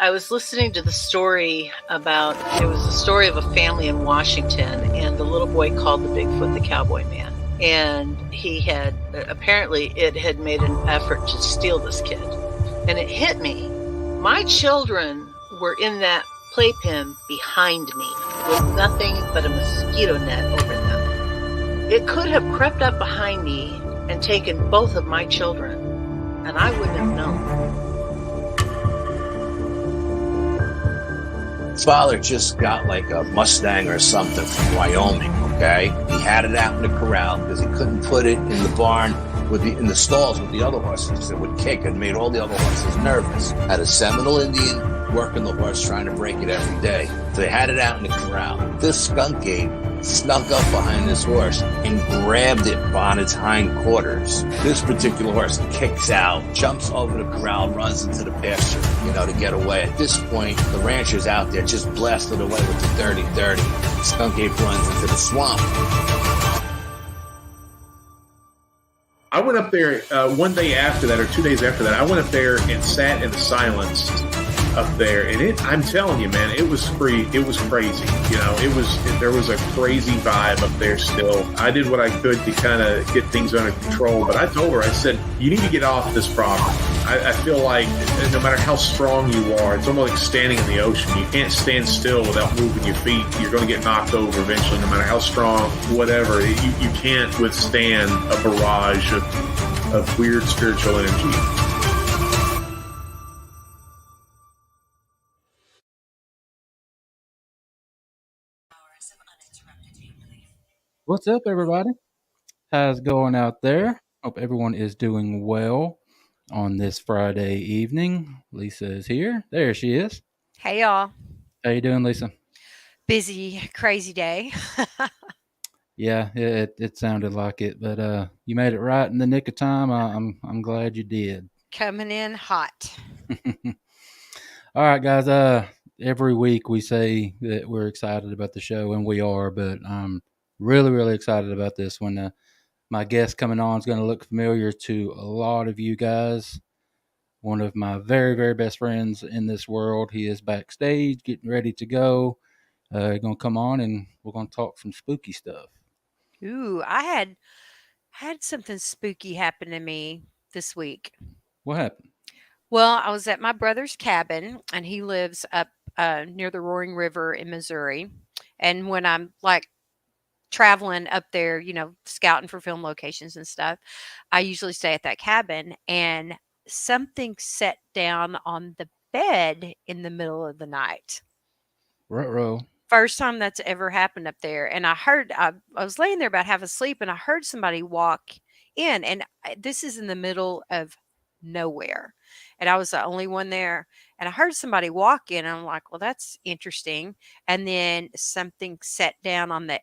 I was listening to the story about, it was a story of a family in Washington, and the little boy called the Bigfoot the cowboy man. And he had, apparently it had made an effort to steal this kid. And it hit me. My children were in that playpen behind me with nothing but a mosquito net over them. It could have crept up behind me and taken both of my children, and I wouldn't have known. Father just got like a Mustang or something from Wyoming, okay? He had it out in the corral because he couldn't put it in the barn in the stalls with the other horses. It would kick and made all the other horses nervous. Had a Seminole Indian working the horse trying to break it every day. So they had it out in the corral. This skunk ape snuck up behind this horse and grabbed it on its hindquarters. This particular horse kicks out, jumps over the corral, runs into the pasture, to get away. At this point, the rancher's out there just blasted away with the 30-30. Skunk ape runs into the swamp. I went up there one day after that, or 2 days after that. I went up there and sat in the silence up there, and I'm telling you, man, it was free. It was crazy. There was a crazy vibe up there still. I did what I could to kind of get things under control, but I told her, I said, you need to get off this property. I feel like no matter how strong you are, it's almost like standing in the ocean. You can't stand still without moving your feet. You're going to get knocked over eventually, no matter how strong, whatever. You can't withstand a barrage of weird spiritual energy. What's up, everybody? How's it going out there? Hope everyone is doing well on this Friday evening. Lisa is here. There she is. Hey, y'all. How you doing, Lisa? Busy, crazy day. Yeah, it sounded like it, but you made it right in the nick of time. I'm glad you did. Coming in hot. All right, guys. Every week we say that we're excited about the show, and we are, but I'm really, really excited about this one. My guest coming on is going to look familiar to a lot of you guys. One of my very, very best friends in this world. He is backstage, getting ready to go. Going to come on, and we're going to talk some spooky stuff. Ooh, I had something spooky happen to me this week. What happened? Well, I was at my brother's cabin, and he lives up near the Roaring River in Missouri. And when I'm traveling up there, scouting for film locations and stuff, I usually stay at that cabin, and something sat down on the bed in the middle of the night. Ruh-roh. First time that's ever happened up there. And I was laying there about half asleep, and I heard somebody walk in, and this is in the middle of nowhere. And I was the only one there, and I heard somebody walk in, and I'm like, well, that's interesting. And then something sat down on the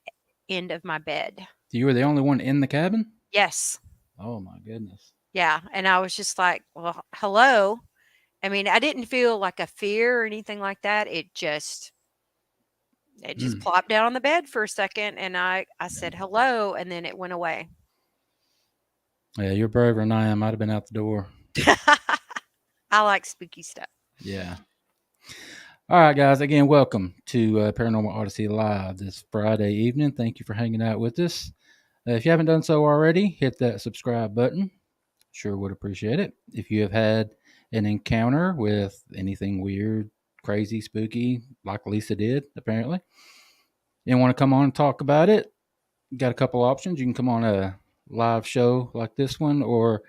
end of my bed. You were the only one in the cabin? Yes. Oh my goodness. Yeah. And I was just like, well, hello. I mean, I didn't feel like a fear or anything like that. It just plopped down on the bed for a second, and I said hello, and then it went away. Yeah, you're braver than I am. I'd have been out the door. I like spooky stuff. Yeah. All right, guys. Again, welcome to Paranormal Odyssey Live this Friday evening. Thank you for hanging out with us. If you haven't done so already, hit that subscribe button. Sure would appreciate it. If you have had an encounter with anything weird, crazy, spooky, like Lisa did, apparently, and want to come on and talk about it, you got a couple options. You can come on a live show like this one, or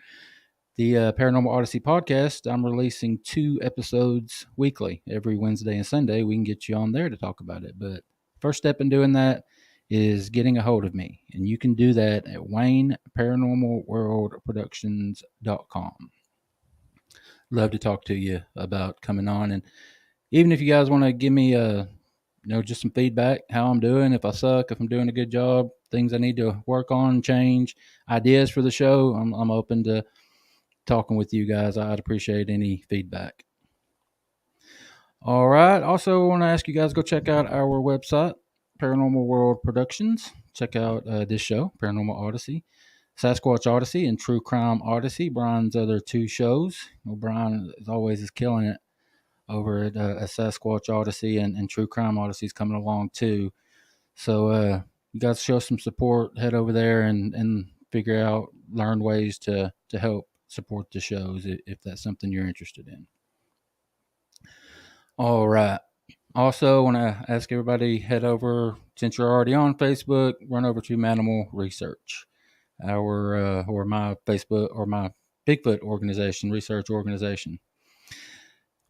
the Paranormal Odyssey podcast. I'm releasing 2 episodes weekly, every Wednesday and Sunday. We can get you on there to talk about it. But first step in doing that is getting a hold of me. And you can do that at WayneParanormalWorldProductions.com. Love to talk to you about coming on. And even if you guys want to give me just some feedback, how I'm doing, if I suck, if I'm doing a good job, things I need to work on, change, ideas for the show, I'm open to talking with you guys. I'd appreciate any feedback. All right. Also, I want to ask you guys to go check out our website, Paranormal World Productions. Check out this show, Paranormal Odyssey, Sasquatch Odyssey, and True Crime Odyssey, Brian's other 2 shows. Brian, as always, is killing it over at a Sasquatch Odyssey and True Crime Odyssey is coming along too. So you guys show some support, head over there and figure out, learn ways to help support the shows if that's something you're interested in. All right. Also, want to ask everybody, head over, since you're already on Facebook, run over to Mannimal Research, or my Facebook or my Bigfoot organization, research organization.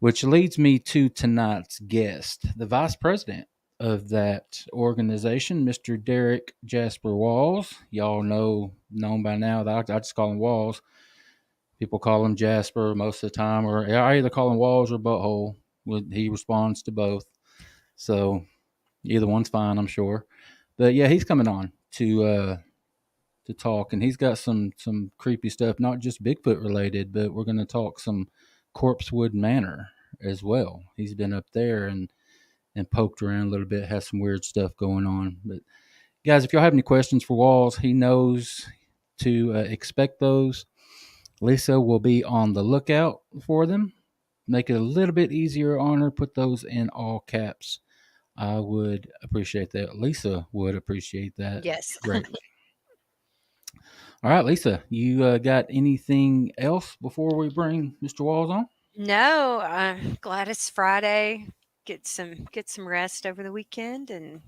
Which leads me to tonight's guest, the vice president of that organization, Mr. Derrick Jasper Walls. Y'all known by now that I just call him Walls. People call him Jasper most of the time, or I either call him Walls or Butthole. He responds to both. So either one's fine, I'm sure. But yeah, he's coming on to talk, and he's got some creepy stuff, not just Bigfoot related, but we're going to talk some Corpsewood Manor as well. He's been up there and poked around a little bit, has some weird stuff going on. But guys, if y'all have any questions for Walls, he knows to expect those. Lisa will be on the lookout for them. Make it a little bit easier on her. Put those in all caps. I would appreciate that. Lisa would appreciate that Yes. greatly. All right, Lisa, you got anything else before we bring Mr. Walls on? No, I'm glad it's Friday. Get some rest over the weekend, and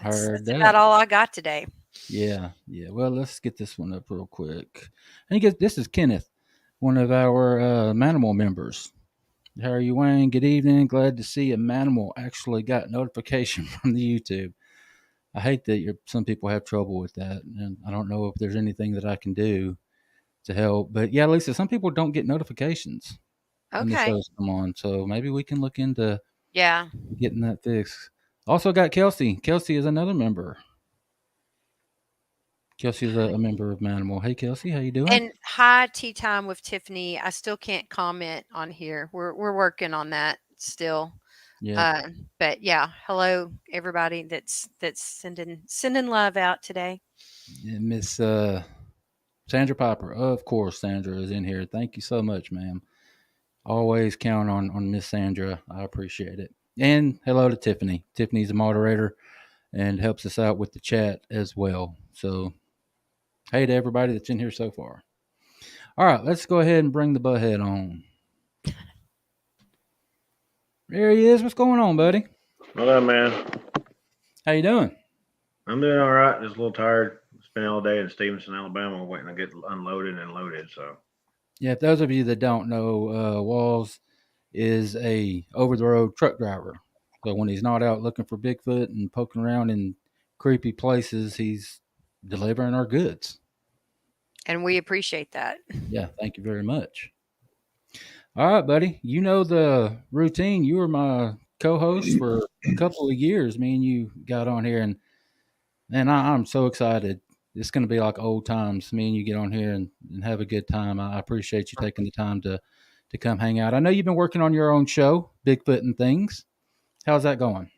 that's about all I got today. Yeah. Well, let's get this one up real quick. I think this is Kenneth, one of our Mannimal members. How are you, Wayne? Good evening. Glad to see a Mannimal actually got notification from the YouTube. I hate that some people have trouble with that, and I don't know if there's anything that I can do to help. But yeah, Lisa, some people don't get notifications when the Okay. shows come on, so maybe we can look into getting that fixed. Also got Kelsey. Kelsey is another member. Kelsey is a member of Mannimal. Hey, Kelsey, how you doing? And hi, Tea Time with Tiffany. I still can't comment on here. We're working on that still. Yeah. But yeah, hello everybody that's sending love out today. Miss Sandra Piper, of course. Sandra is in here. Thank you so much, ma'am. Always count on Miss Sandra. I appreciate it. And hello to Tiffany. Tiffany's a moderator and helps us out with the chat as well. So, hey to everybody that's in here so far. All right, let's go ahead and bring the butthead on. There he is. What's going on, buddy? Hello, man. How you doing? I'm doing all right. Just a little tired. Spent all day in Stevenson, Alabama, waiting to get unloaded and loaded. So, yeah, if those of you that don't know, Walls is a over-the-road truck driver. So when he's not out looking for Bigfoot and poking around in creepy places, he's delivering our goods. And we appreciate that. Yeah, thank you very much. All right, buddy. You know the routine. You were my co-host for a couple of years. Me and you got on here, and I'm so excited. It's going to be like old times. Me and you get on here and have a good time. I appreciate you taking the time to come hang out. I know you've been working on your own show, Bigfoot and Things. How's that going?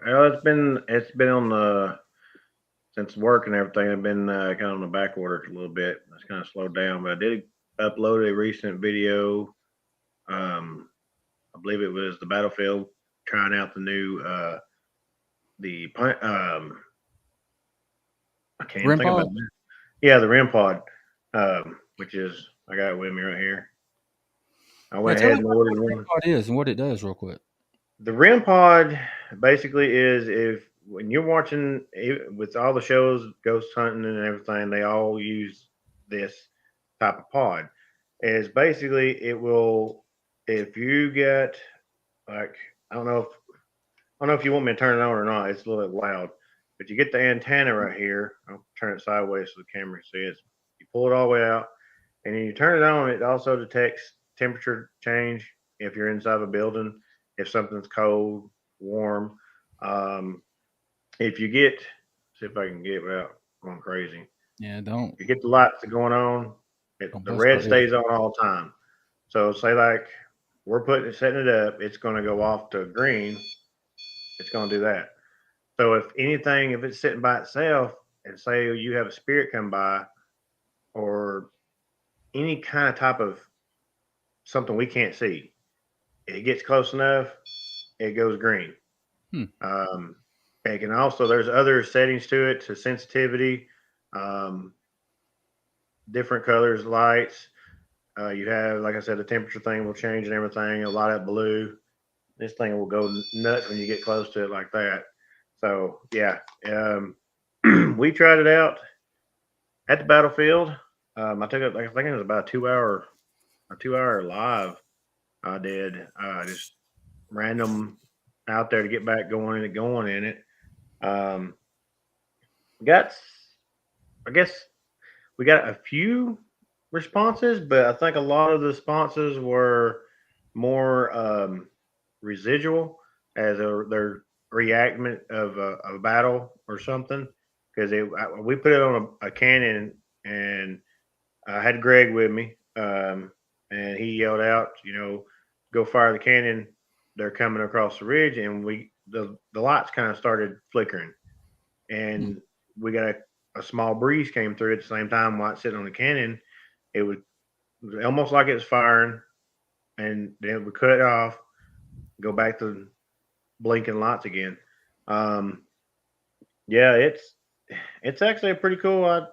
well, it's been on the since work and everything. I've been kind of on the back order a little bit. It's kind of slowed down, but I did upload a recent video. I believe it was the Battlefield trying out the new I can't REM think pod? about that. Yeah, the REM pod, which is I got it with me right here. I went ahead and ordered one. REM pod is and what it does, real quick. The REM pod basically is if when you're watching with all the shows, ghost hunting and everything, they all use this type of pod. Is basically it will if you get like I don't know if you want me to turn it on or not. It's a little bit loud, but you get the antenna right here. I'll turn it sideways so the camera sees. You pull it all the way out, and then you turn it on. It also detects temperature change if you're inside of a building, if something's cold, warm. If you get, see if I can get without going crazy. Yeah, don't. If you get the lights going on, the red stays on all the time. So say like we're setting it up, it's going to go off to green. It's going to do that. So if it's sitting by itself, and say you have a spirit come by, or any kind of type of something we can't see, it gets close enough, it goes green. Hmm. It can also, there's other settings to it, to sensitivity, um, different colors, lights. You have, like I said, the temperature thing will change and everything. A lot of blue. This thing will go nuts when you get close to it like that. So yeah, we tried it out at the battlefield. I took it. I think it was about a 2 hour live. I did just random out there to get back going in it. Um, got, I guess we got a few responses, but I think a lot of the responses were more residual as their reactment of a battle or something. Because we put it on a cannon, and I had Greg with me, and he yelled out, go fire the cannon. They're coming across the ridge, and the lights kind of started flickering, and we got a small breeze came through at the same time while it's sitting on the cannon. It was almost like it was firing, and then we cut it off, go back to blinking lights again. Um, yeah, it's actually a pretty cool. I've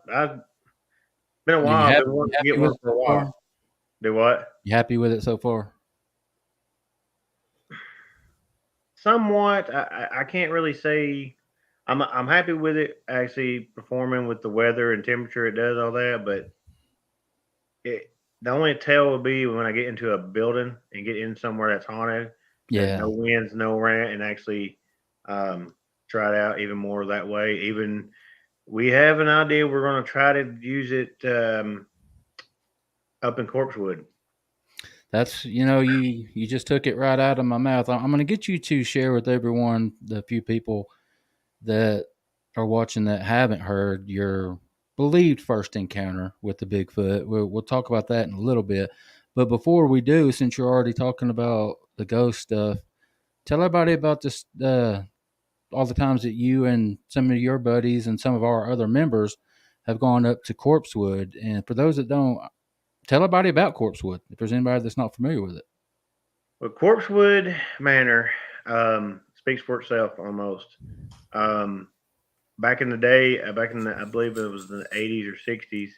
been a And while. I've been wanting to get with one it for a so while. far? Do what? You happy with it so far? Somewhat. I can't really say. I'm happy with it actually performing with the weather and temperature. It does all that, but the only tell will be when I get into a building and get in somewhere that's haunted. There's Yeah. no winds, no rain, and actually try it out even more that way. Even we have an idea we're going to try to use it up in Corpsewood. That's you just took it right out of my mouth. I'm going to get you to share with everyone, the few people that are watching that haven't heard your believed first encounter with the Bigfoot. We'll talk about that in a little bit. But before we do, since you're already talking about the ghost stuff, tell everybody about this. All the times that you and some of your buddies and some of our other members have gone up to Corpsewood. And for those that don't, tell everybody about Corpsewood if there's anybody that's not familiar with it. Well, Corpsewood Manor speaks for itself almost. Back in the day, I believe it was the 80s or 60s.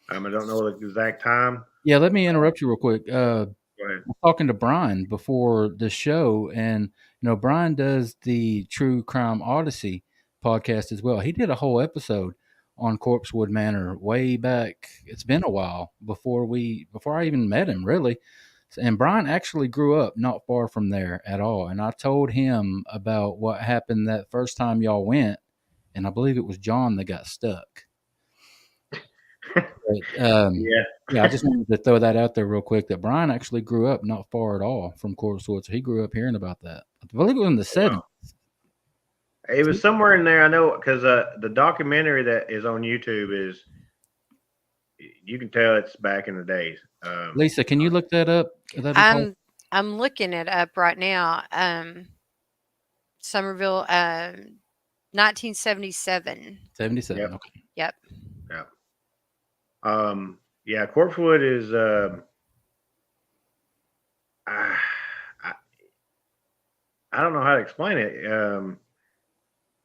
I don't know the exact time. Yeah, let me interrupt you real quick. Go ahead. I was talking to Brian before the show, and Brian does the True Crime Odyssey podcast as well. He did a whole episode on Corpsewood Manor way back. It's been a while before I even met him, really. And Brian actually grew up not far from there at all. And I told him about what happened that first time y'all went, and I believe it was John that got stuck. But, yeah, I just wanted to throw that out there real quick, that Brian actually grew up not far at all from Corpsewood, so he grew up hearing about that. I believe it was in the 70s. It was somewhere in there. I know because the documentary that is on YouTube is, you can tell it's back in the days. Lisa, can you look that up? I'm looking it up right now. Somerville, 1977. 77. Yep. Okay. Yep. Yeah, Corpsewood is. I don't know how to explain it.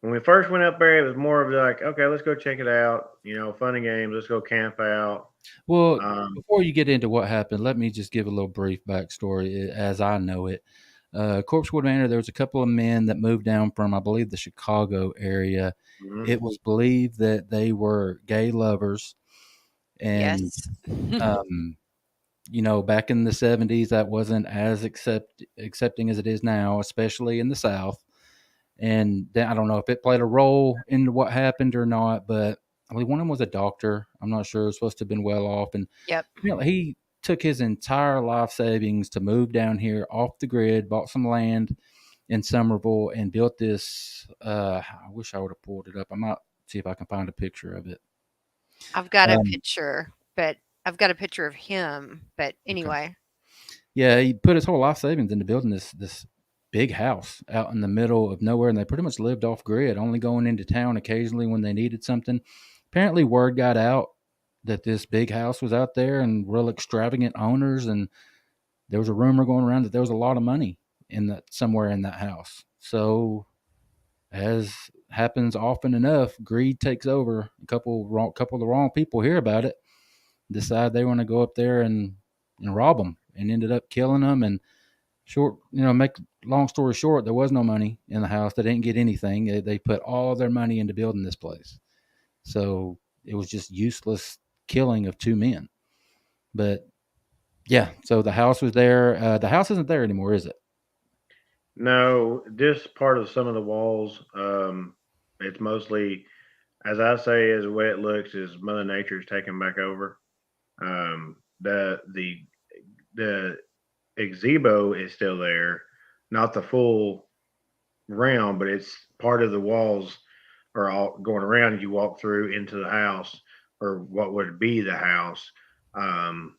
When we first went up there, it was more of like, okay, let's go check it out. Fun and games. Let's go camp out. Well, before you get into what happened, let me just give a little brief backstory as I know it. Corpsewood Manor, there was a couple of men that moved down from, I believe, the Chicago area. Mhm. It was believed that they were gay lovers. And, Yes. back in the 70s, that wasn't as accepting as it is now, especially in the South. And then I don't know if it played a role in what happened or not, but I believe one of them was a doctor. I'm not sure. Supposed to have been well off. And Yep. he took his entire life savings to move down here off the grid, bought some land in Somerville, and built this. I wish I would have pulled it up. I might see if I can find a picture of it. I've got a picture, but I've got a picture of him. But anyway. Okay. Yeah, he put his whole life savings into building this big house out in the middle of nowhere, and they pretty much lived off grid, only going into town occasionally when they needed something. Apparently word got out that this big house was out there and real extravagant owners, and there was a rumor going around that there was a lot of money in that somewhere in that house. So, as happens often enough, greed takes over. A couple of the wrong people hear about it, decide they want to go up there and rob them, and ended up killing them. And make long story short, there was no money in the house. They didn't get anything. They put all their money into building this place. So it was just useless killing of two men. But yeah, so the house was there. The house isn't there anymore, is it? No, this part of some of the walls, it's mostly, as I say, as the way it looks is Mother Nature's taking back over. The gazebo is still there, not the full round, but it's part of the walls are all going around. You walk through into the house, or what would be the house. Um,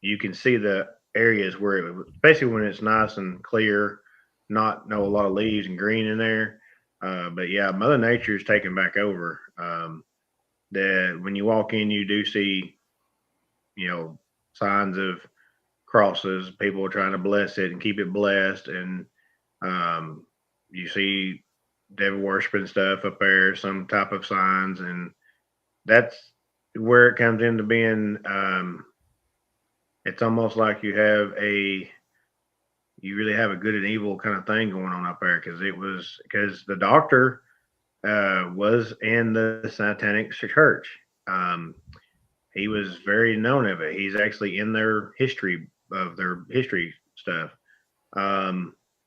you can see the areas where especially when it's nice and clear, not no a lot of leaves and green in there. But yeah, Mother Nature's taking back over. That when you walk in, you do see, signs of crosses. People are trying to bless it and keep it blessed, and you see devil worshiping stuff up there, some type of signs, and that's where it comes into being. It's almost like you really have a good and evil kind of thing going on up there, because the doctor was in the Satanic Church. He was very known of it. He's actually in their history stuff.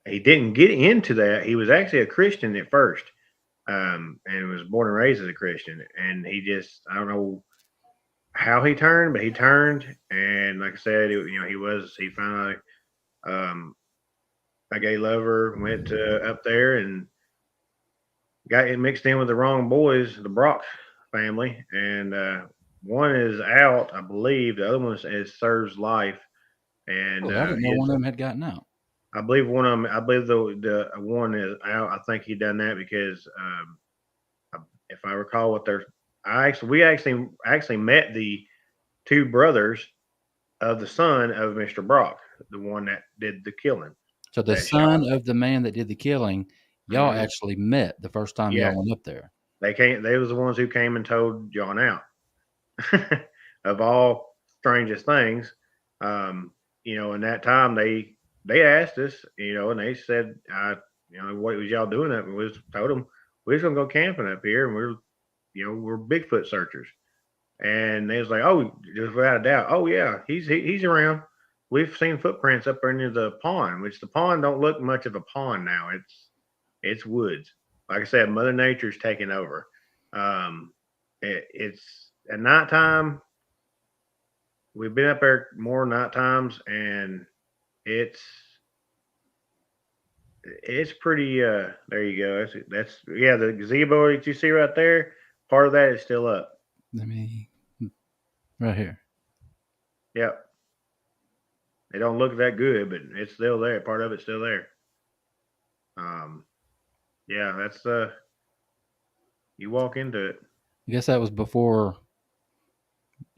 He didn't get into that. He was actually a Christian at first, and was born and raised as a Christian. And I don't know how he turned, but he turned. And like I said, he found a gay lover, went up there and got mixed in with the wrong boys, the Brock family. And one is out, I believe. The other one serves life. And I didn't know one of them had gotten out. I believe one of them. I believe the one is out. I think he done that because, if I recall, we actually met the two brothers of the son of Mr. Brock, the one that did the killing. So the son of the man that did the killing, y'all actually met the first time y'all went up there. They was the ones who came and told John out. Of all strangest things, in that time they asked us, and they said, what was y'all doing up? And we told them we're just gonna go camping up here, and we're Bigfoot searchers. And they was like, oh, just without a doubt, oh yeah, he's around. We've seen footprints up there near the pond, which the pond don't look much of a pond now. It's woods. Like I said, Mother Nature's taking over. It's at nighttime. We've been up there more night times, and it's pretty. There you go. That's the gazebo that you see right there. Part of that is still up. Right here. Yep. It don't look that good, but it's still there. Part of it's still there. That's you walk into it. I guess that was before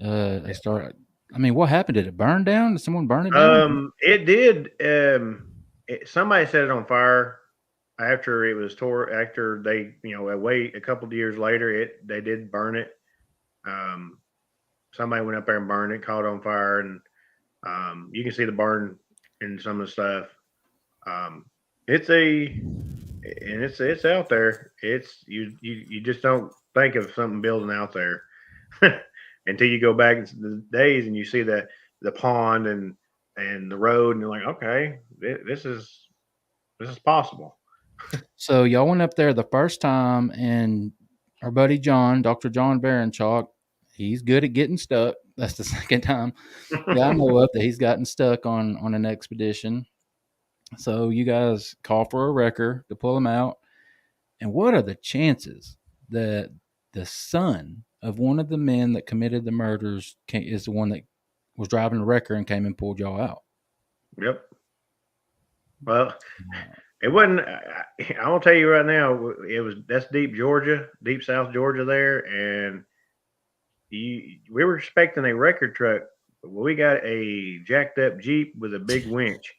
they started. What happened? Did it burn down? Did someone burn it down? It did. Somebody set it on fire after it was tore. After they, wait a couple of years later, they did burn it. Somebody went up there and burned it, caught on fire, and you can see the burn in some of the stuff. It's out there. It's you just don't think of something building out there until you go back into the days and you see the pond and the road, and you're like, okay, this is possible. So y'all went up there the first time, and our buddy John, Dr. John Baranchuk, he's good at getting stuck. That's the second time I know of that he's gotten stuck on an expedition. So you guys call for a wrecker to pull him out. And what are the chances that the son of one of the men that committed the murders is the one that was driving the wrecker and came and pulled y'all out? Yep. Well, it wasn't. I'll tell you right now, that's deep South Georgia there, and we were expecting a record truck Well, we got a jacked up Jeep with a big winch.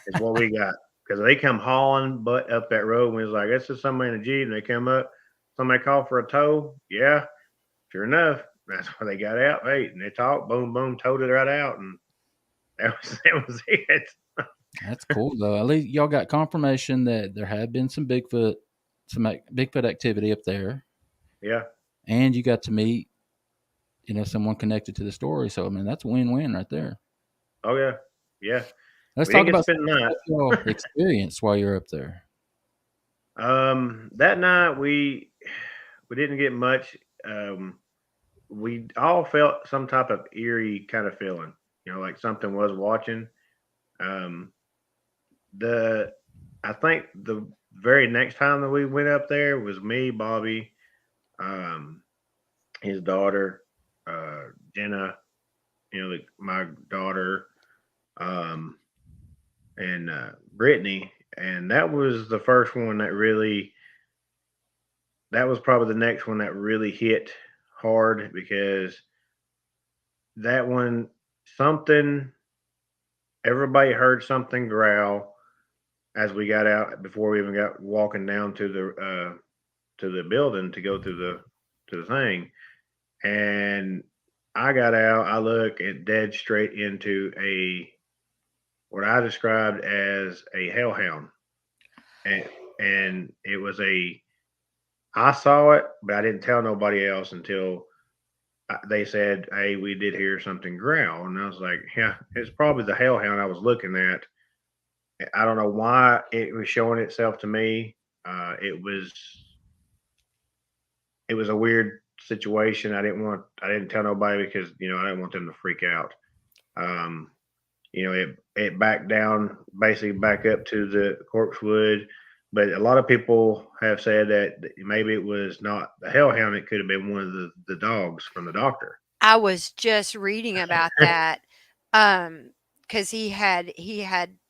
Is what we got because they come hauling butt up that road. And we was like, "That's just somebody in a Jeep." And they come up. Somebody called for a tow. Yeah, sure enough, that's where they got out. Hey, and they talked. Boom, boom, towed it right out, and that was it. That's cool though. At least y'all got confirmation that there had been some Bigfoot activity up there, Yeah. and you got to meet, someone connected to the story. So I mean, that's a win-win right there. Oh yeah. Yeah. Let's We talk didn't get to about spend the night. what y'all experienced while you're up there. That night we didn't get much. We all felt some type of eerie kind of feeling, like something was watching. Um, the I think the very next time that we went up there was me, Bobby, um, his daughter, Jenna, my daughter, um, and Brittany, and that was the first one that really. That was probably the next one that really hit hard because that one something everybody heard something growl as we got out before we even got walking down to the building to go to the thing. And I got out, I look at dead straight into a what I described as a hellhound. And and it was a I saw it, but I didn't tell nobody else until they said, "Hey, we did hear something growl," and I was like, "Yeah, it's probably the hellhound I was looking at." I don't know why it was showing itself to me. It was a weird situation. I didn't tell nobody because I didn't want them to freak out. Um, it backed down, basically back up to the corpse wood. But a lot of people have said that maybe it was not the hellhound. It could have been one of the dogs from the doctor. I was just reading about that, because he had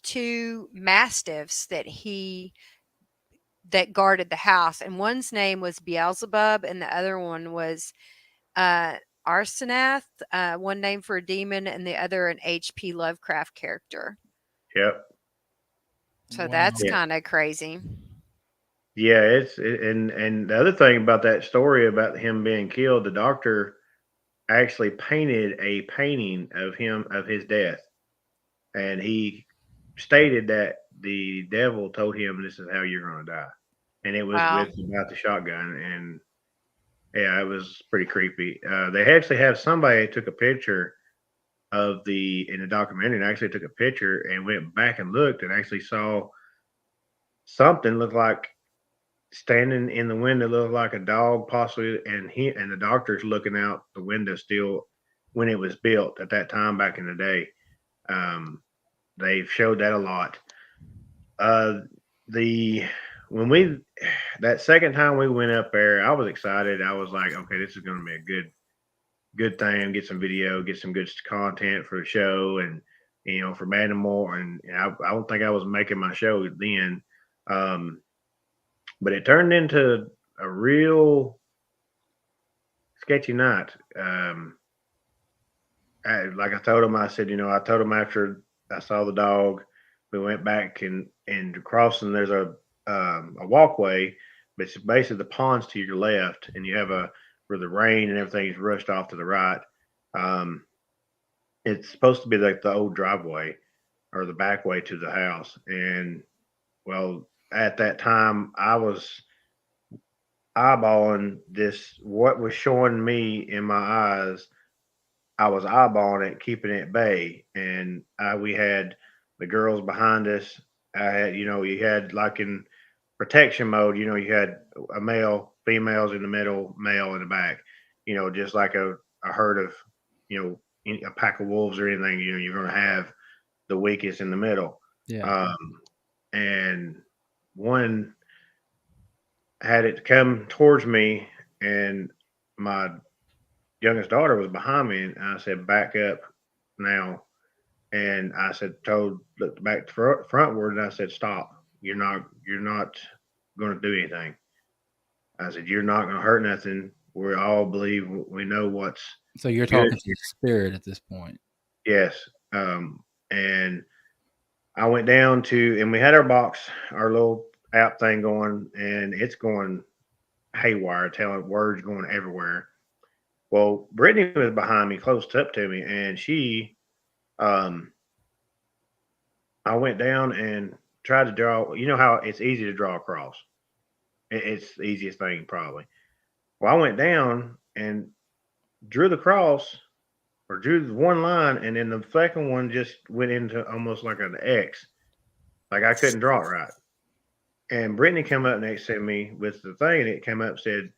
2 mastiffs that guarded the house, and one's name was Beelzebub, and the other one was, uh, Arsanath, one name for a demon, and the other an H.P. Lovecraft character. Yep. So Wow. that's Yeah. kinda crazy. Yeah, and the other thing about that story about him being killed, the doctor actually painted a painting of him of his death, and he stated that the devil told him this is how you're going to die, and it was Wow. with about the shotgun, and yeah, it was pretty creepy. They actually have somebody took a picture of in the documentary, and actually took a picture and went back and looked and actually saw something look like standing in the window looked like a dog possibly, and the doctor's looking out the window still when it was built at that time back in the day. um they've showed that a lot. The when we that second time we went up there, I was excited. I was like, okay, this is going to be a good thing, get some video, get some good content for the show, and for Mannimal, and I don't think I was making my show then. um but it turned into a real sketchy night. Like I told him, I said, I told him after I saw the dog, we went back and crossing. There's a walkway, but it's basically the ponds to your left, and you have where the rain and everything's rushed off to the right. Um, it's supposed to be like the old driveway or the back way to the house. And well, at that time, I was eyeballing this. What was showing me in my eyes, I was eyeballing it, keeping it at bay, and we had the girls behind us. I had, you had like in protection mode. You had a male, females in the middle, male in the back. Just like a herd of, a pack of wolves or anything. You're going to have the weakest in the middle. Yeah. And one had it come towards me, and my youngest daughter was behind me, and I said, "Back up now." And I said, looked back frontward, and I said, "Stop. You're not going to do anything." I said, "You're not going to hurt nothing. We all believe we know what's So you're good talking to here." the spirit at this point. Yes. And I went down to, and we had our box, our little app thing going, and it's going haywire, telling words going everywhere. Well, Brittany was behind me, close up to me, and um, I went down and tried to draw. You know how it's easy to draw a cross. It's the easiest thing probably. Well, I went down and drew the cross, or drew the one line, and then the second one just went into almost like an X. Like I couldn't draw it right. And Brittany came up next to me with the thing, and it came up said,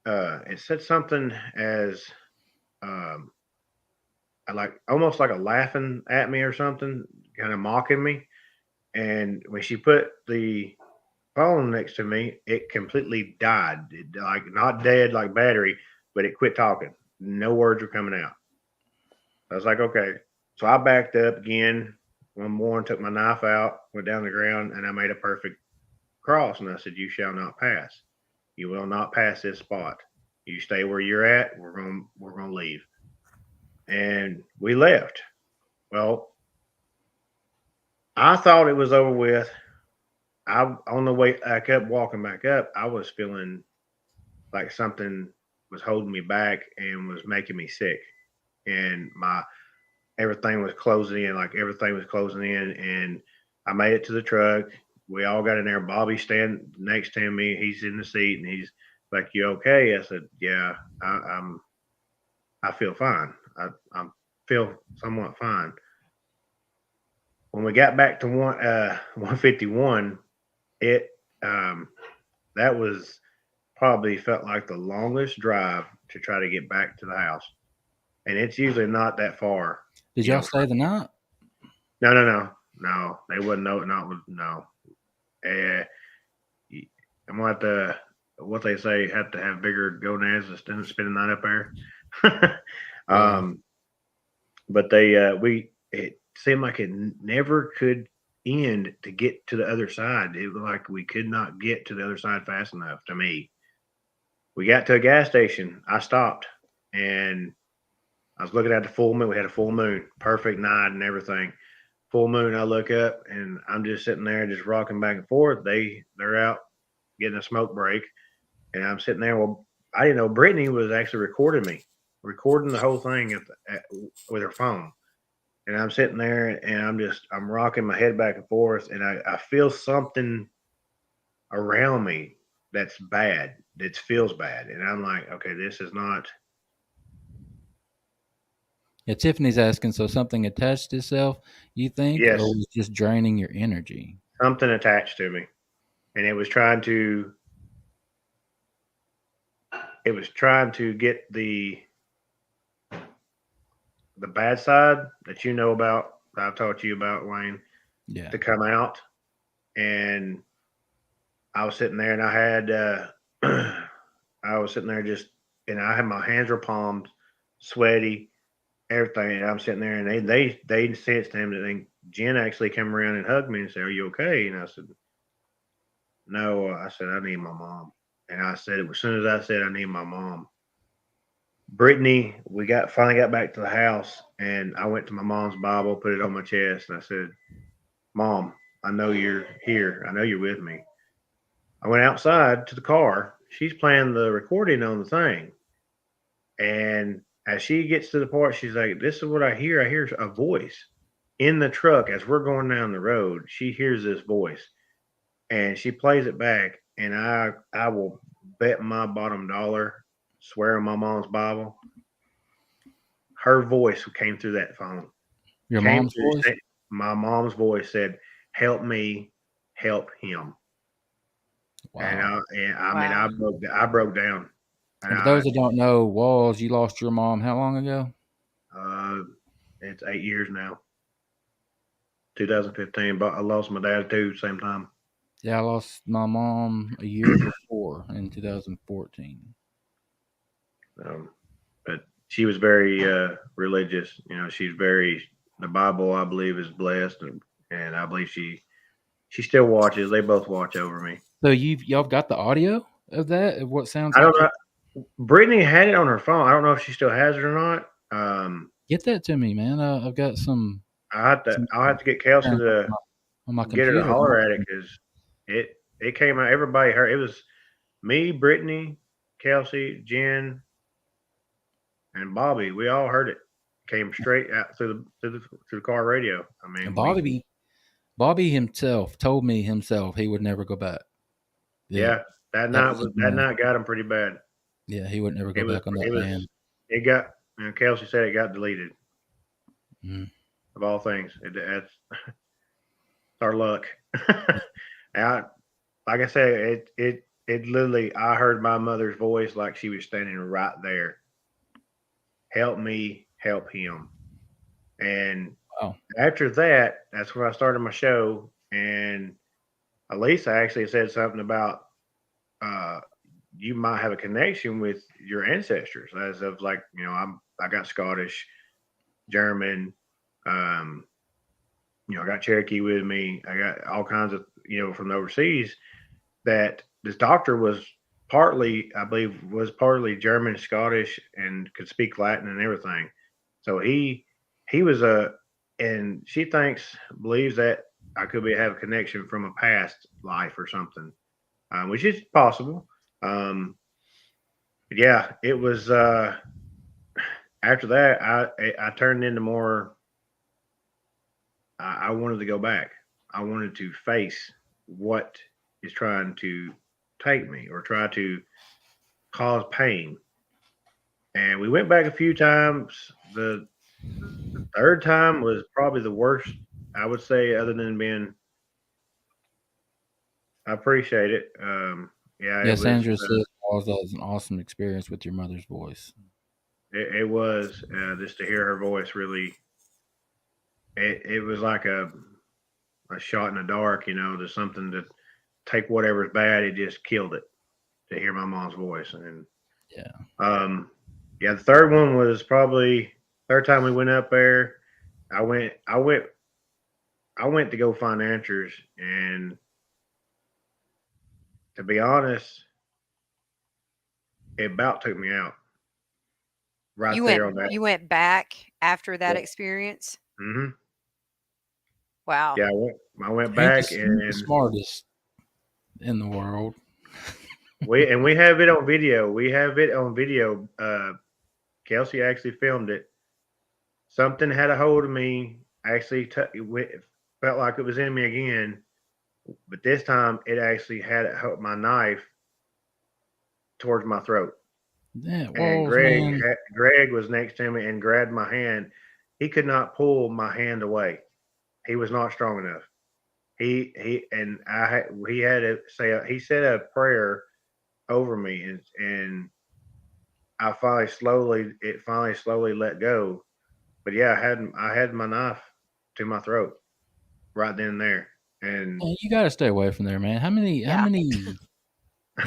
it said something as um, like almost like a laughing at me or something, kind of mocking me. And when she put the phone next to me, it completely died. It, like not dead like battery, but it quit talking. No words were coming out. I was like, okay. So I backed up again one more and took my knife out, went down the ground, and I made a perfect cross. And I said, "You shall not pass. You will not pass this spot. You stay where you're at. We're gonna leave." And we left. Well, I thought it was over with. I on the way I kept walking back up, I was feeling like something was holding me back and was making me sick. And my everything was closing in, like everything was closing in. And I made it to the truck. We all got in there. Bobby stand next to me. He's in the seat and he's like, "You okay?" I said, "Yeah, I feel fine. I feel somewhat fine." When we got back to 151, it that was probably felt like the longest drive to try to get back to the house, and it's usually not that far. Did y'all stay the night? No. They wouldn't know. No. I'm gonna have to, what they say, have to have bigger gonads instead of spending the night up there. But it seemed like it never could end to get to the other side. It was like we could not get to the other side fast enough to me. We got to a gas station. I stopped and I was looking at the full moon. We had a full moon, perfect night and everything. Full moon. I look up and I'm just sitting there, just rocking back and forth. They're out getting a smoke break, and I'm sitting there. Well, I didn't know Brittany was actually recording the whole thing with her phone. And I'm sitting there and I'm rocking my head back and forth, and I feel something around me that's bad. That feels bad, and I'm like, okay, this is not. Yeah, Tiffany's asking, so something attached itself, you think, Yes, or was just draining your energy? something attached to me, and it was trying to get the bad side that you know about, that I've taught you about, Wayne, Yeah. to come out. And I was sitting there and I had I was sitting there and I had my hands were palmed, sweaty, everything. And I'm sitting there and they sensed him, and then Jen actually came around and hugged me and said, "Are you okay?" And I said, "No." I said, "I need my mom." And I said, as soon as I said I need my mom, Brittany, we finally got back to the house, and I went to my mom's Bible, put it on my chest, and I said, "Mom, I know you're here. I know you're with me." I went outside to the car. She's playing the recording on the thing. And as she gets to the part, she's like, "This is what I hear. I hear a voice in the truck as we're going down the road." She hears this voice and she plays it back. And I will bet my bottom dollar, swear on my mom's Bible, her voice came through that phone. Your mom's voice? My mom's voice said, "Help me, help him." Wow. And I mean, I broke down. And for those that don't know, Walls, you lost your mom how long ago? It's 8 years now. 2015, but I lost my dad too, same time. Yeah, I lost my mom a year before in 2014. But she was very religious. You know, the Bible, I believe, is blessed, and I believe she still watches. They both watch over me. So y'all got the audio of that? Of what sounds? I don't know. Brittany had it on her phone. I don't know if she still has it or not. Get that to me, man. I've got some I'll have to get Kelsey on to my get her to computer. holler at it because it came out. Everybody heard it. Was me, Brittany, Kelsey, Jen, and Bobby. We all heard it. Came straight out through the car radio. I mean, And Bobby himself told me he would never go back. Yeah, that night got him pretty bad. Yeah, he would never go back on that land. It got, Kelsey said it got deleted. Mm. Of all things, that's our luck. Like I said, it literally, I heard my mother's voice like she was standing right there. Help me, help him. And after that, that's when I started my show. And Elisa actually said something about you might have a connection with your ancestors, as of like, I got Scottish, German, I got Cherokee with me. I got all kinds of, from overseas. That this doctor was partly, I believe, German, Scottish, and could speak Latin and everything. So he was and she believes that I could have a connection from a past life or something, which is possible. Yeah, it was. After that, I turned into more. I wanted to go back. I wanted to face what is trying to take me or try to cause pain. And we went back a few times. The third time was probably the worst, I would say, other than being. I appreciate it. Yeah, Sandra says that was an awesome experience with your mother's voice. It was just to hear her voice. Really, it was like a shot in the dark. There's something to take whatever's bad. It just killed it to hear my mom's voice. And the third one was probably third time we went up there. I went to go find answers, and to be honest, it about took me out. Right there on that. You went back after that experience? Mm-hmm. Wow. Yeah, I went back, and the smartest in the world. we have it on video. Kelsey actually filmed it. Something had a hold of me. Actually, felt like it was in me again, but this time it actually had my knife towards my throat. Yeah, and Greg was next to me and grabbed my hand. He could not pull my hand away. He was not strong enough. He had to say, he said a prayer over me, and it finally slowly let go. But yeah, I had my knife to my throat right then and there. And you got to stay away from there, man. How many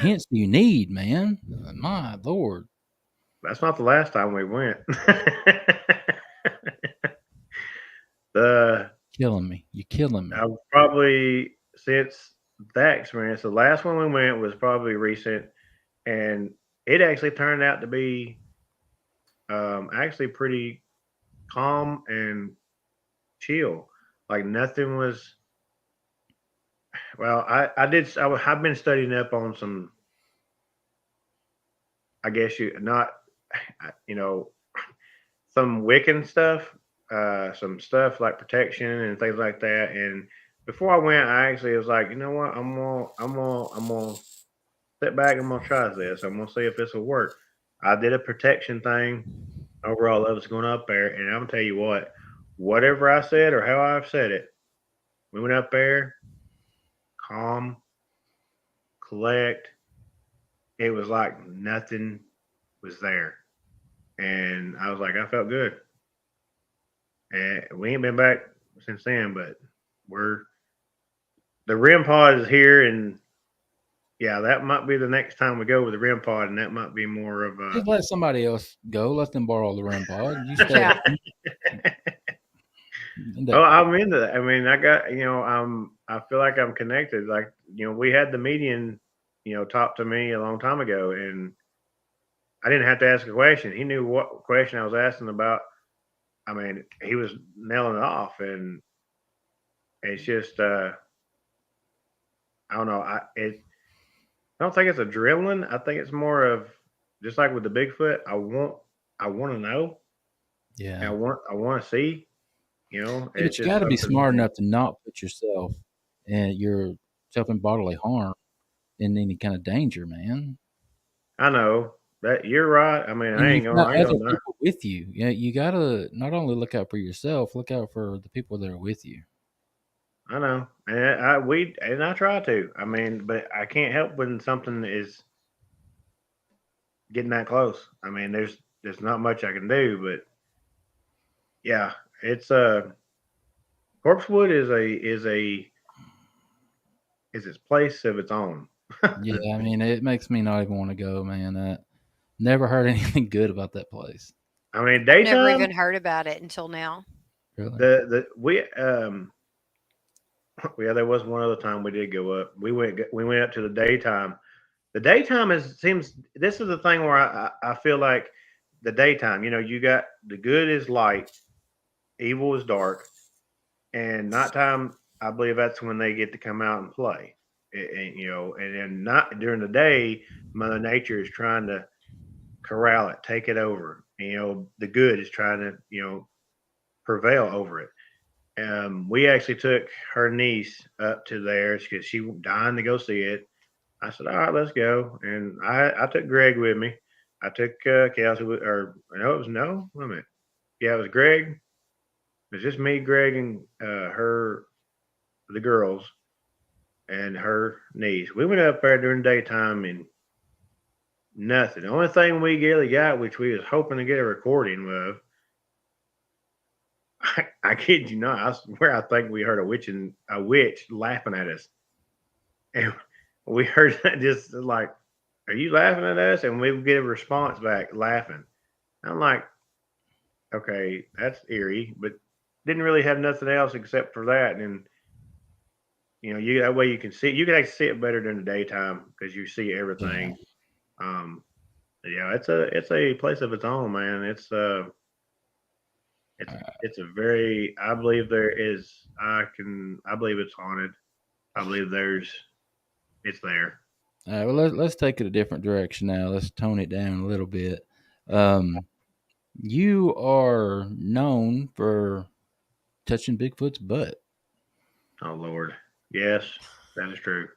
hints do you need, man? My Lord. That's not the last time we went. Killing me. You're killing me. I've probably, since that experience, the last one we went was probably recent, and it actually turned out to be actually pretty calm and chill. Like nothing was. Well, I've been studying up on some. I guess some Wiccan stuff, some stuff like protection and things like that. And before I went, I actually was like, you know what, I'm gonna sit back. I'm gonna try this. I'm gonna see if this will work. I did a protection thing over all of us going up there, and I'm gonna tell you what, whatever I said or how I've said it, we went up there, calm, collect. It was like nothing was there. And I was like, I felt good. And we ain't been back since then, but the REM pod is here, and yeah, that might be the next time we go with the REM pod, and that might be more of a. Just let somebody else go. Let them borrow the REM pod. You stay. Oh, I'm into that. I mean, I got, I feel like I'm connected. Like, we had the median, talk to me a long time ago, and I didn't have to ask a question. He knew what question I was asking about, I mean, he was nailing it off, and it's just I don't know. I don't think it's adrenaline. I think it's more of just like with the Bigfoot. I want to know. Yeah. I want to see. Yeah, It's but you just got to be something. smart enough to not put yourself and yourself in bodily harm in any kind of danger, man. I know that you're right. I mean, And you've got I ain't other gonna. people with you. Yeah, you got to not only look out for yourself, look out for the people that are with you. I know, and I try to. I mean, but I can't help when something is getting that close. I mean, there's not much I can do, but yeah, it's Corpsewood is its place of its own. Yeah, I mean, it makes me not even want to go, man. Never heard anything good about that place. I mean, Never daytime even heard about it until now. Really? the we yeah, there was one other time we did go up. We went up to the daytime. The daytime seems this is the thing where I feel like the daytime. You got the good is light, evil is dark, and nighttime. I believe that's when they get to come out and play. And then not during the day, Mother Nature is trying to corral it, take it over. The good is trying to prevail over it. We actually took her niece up to there because she was dying to go see it. I said, "All right, let's go." And I took Greg with me. I took Kelsey or no, it was no. Wait a minute. Yeah, it was Greg. It was just me, Greg, and her, the girls, and her niece. We went up there during the daytime and nothing. The only thing we really got, which we was hoping to get a recording of, I kid you not, I swear I think we heard a witch laughing at us. And we heard that just like, "Are you laughing at us?" And we would get a response back laughing. I'm like, okay, that's eerie, but didn't really have nothing else except for that. And you that way you can see, you can actually see it better during the daytime because you see Yeah. everything. Yeah, it's a place of its own, man. It's a very, I believe there is, I believe it's haunted. I believe it's there. All right. Well, let's take it a different direction now. Let's tone it down a little bit. Um, you are known for touching Bigfoot's butt. Oh Lord, yes, that is true.